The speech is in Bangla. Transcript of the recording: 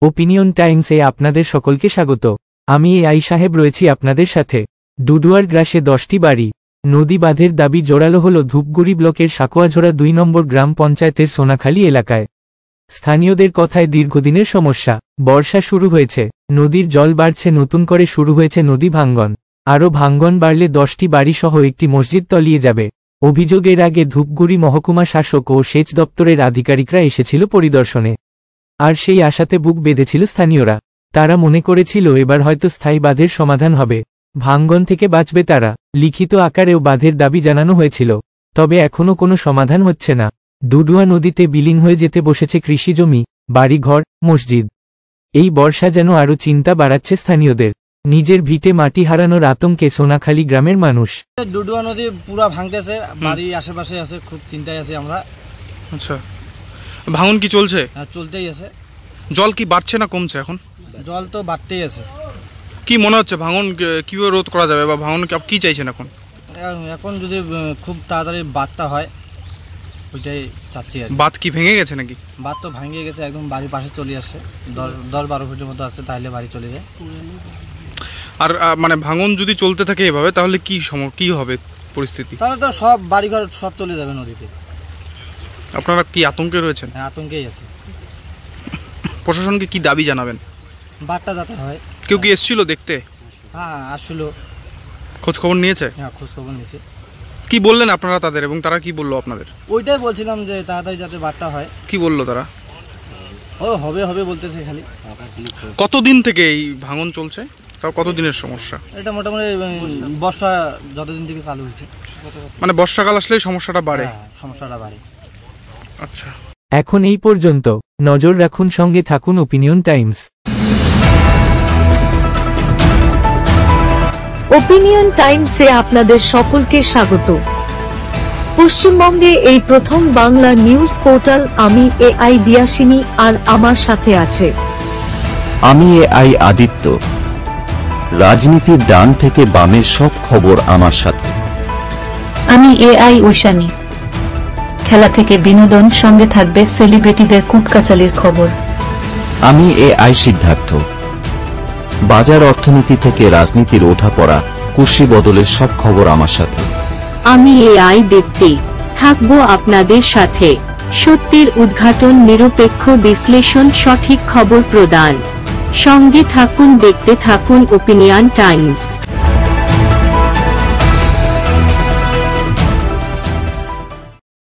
ওপিনিয়ন টাইমসে আপনাদের সকলকে স্বাগত। আমি এআই সাহেব রয়েছি আপনাদের সাথে। ডুডুয়ার গ্রাসে 10টি বাড়ি নদী বাঁধের দাবি জোরালো হল ধূপগুড়ি ব্লকের সাকুয়াঝোড়া 2 নম্বর গ্রাম পঞ্চায়েতের সোনাখালী এলাকায়। স্থানীয়দের কথায় দীর্ঘদিনের সমস্যা। বর্ষা শুরু হয়েছে, নদীর জল বাড়ছে, নতুন করে শুরু হয়েছে নদী ভাঙ্গন। আরও ভাঙ্গন বাড়লে 10টি বাড়ি সহ একটি মসজিদ তলিয়ে যাবে। অভিযোগের আগে ধূপগুড়ি মহকুমা শাসক ও সেচ দপ্তরের আধিকারিকরা এসেছিল পরিদর্শনে। আর সেই আশাতে বুক বেঁধেছিল স্থানীয়রা। তারা মনে করেছিল এবার হয়তো স্থায়ী বাঁধের সমাধান হবে, ভাঙ্গন থেকে বাঁচবে তারা। লিখিত আকারেও বাঁধের দাবি জানানো হয়েছিল, তবে এখনও কোনো সমাধান হচ্ছে না। ডুডুয়া নদীতে বিলীন হয়ে যেতে বসেছে কৃষিজমি, বাড়িঘর, মসজিদ। এই বর্ষা যেন আরও চিন্তা বাড়াচ্ছে স্থানীয়দের। নিজের ভিটে মাটি হারানোর আতঙ্কে সোনাখালী গ্রামের মানুষ। ডুডুয়া নদী পুরো ভাঙতেছে, বাড়ি আশেপাশে আছে, খুব চিন্তায় আছি আমরা। আচ্ছা, ভাঙন কি চলছে? চলতেই আছে। জল কি বাড়ছে না কমছে? এখন জল তো বাড়তেই আছে। কি মনে হচ্ছে ভাঙন কিভাবে রোধ করা যাবে, বা ভাঙন কি চাইছেন এখন? এখন যদি খুব তাড়াতাড়ি বাঁধটা হয় ওইটাই চাচ্ছি আর। বাঁধ কি ভেঙে গেছে নাকি? বাঁধ তো ভেঙে গেছে, একদম বাড়ির পাশে চলে আসছে, 10-12 ফুটের মতো আছে, তাহলে বাড়ি চলে যায়। আর মানে ভাঙন যদি চলতে থাকে এভাবে তাহলে কি হবে পরিস্থিতি? তাহলে তো সব বাড়িঘর সব চলে যাবে নদীতে। আপনারা কি আতঙ্কে রয়েছেন? হ্যাঁ, আতঙ্কেই আছে। প্রশাসনকে কি দাবি জানাবেন? বাঁধটা যাতে হয়। কেউ কি এসেছিল দেখতে? হ্যাঁ, আসলো। খোঁজ খবর নিয়েছে? হ্যাঁ, খোঁজ খবর নিয়েছে। কি বললেন আপনারা তাদের, এবং তারা কি বললো আপনাদের? ওইটাই বলছিলাম যে তাড়াতাড়ি যাতে বাঁধটা হয়। কি বললো তারা? ও হবে হবে বলতেছে খালি। কতদিন থেকে এই ভাঙন চলছে, তাও কতদিনের সমস্যা? এটা মোটামুটি বর্ষা যতদিন থেকে চালু হয়েছে। মানে বর্ষাকাল আসলেই সমস্যাটা বাড়ে? সমস্যাটা বাড়ে। আচ্ছা, এখন এই পর্যন্ত। নজর রাখুন, সঙ্গে থাকুন ওপিনিয়ন টাইমস। ওপিনিয়ন টাইমসে আপনাদের সকলকে স্বাগত। পশ্চিমবঙ্গে এই প্রথম বাংলা নিউজ পোর্টাল। আমি এআই দিয়াসিনী, আর আমার সাথে আছে আমি এআই আদিত্য। রাজনীতির ডান থেকে বামের সব খবর আমার সাথে। আমি এআই ঐশানী। খেলা থেকে বিনোদন, সঙ্গে থাকবে সেলিব্রিটিদের কুটকাচালির খবর। আমি এআই সিদ্ধার্থ। বাজার অর্থনীতি থেকে রাজনীতির ওঠাপড়া, কুর্সি বদলের সব খবর আমার সাথে। আমি এআই দীপ্তি, থাকবো আপনাদের সাথে। সত্যের উদ্ঘাটন, নিরপেক্ষ বিশ্লেষণ, সঠিক খবর প্রদান। সঙ্গে থাকুন, দেখতে থাকুন ওপিনিয়ন টাইমস।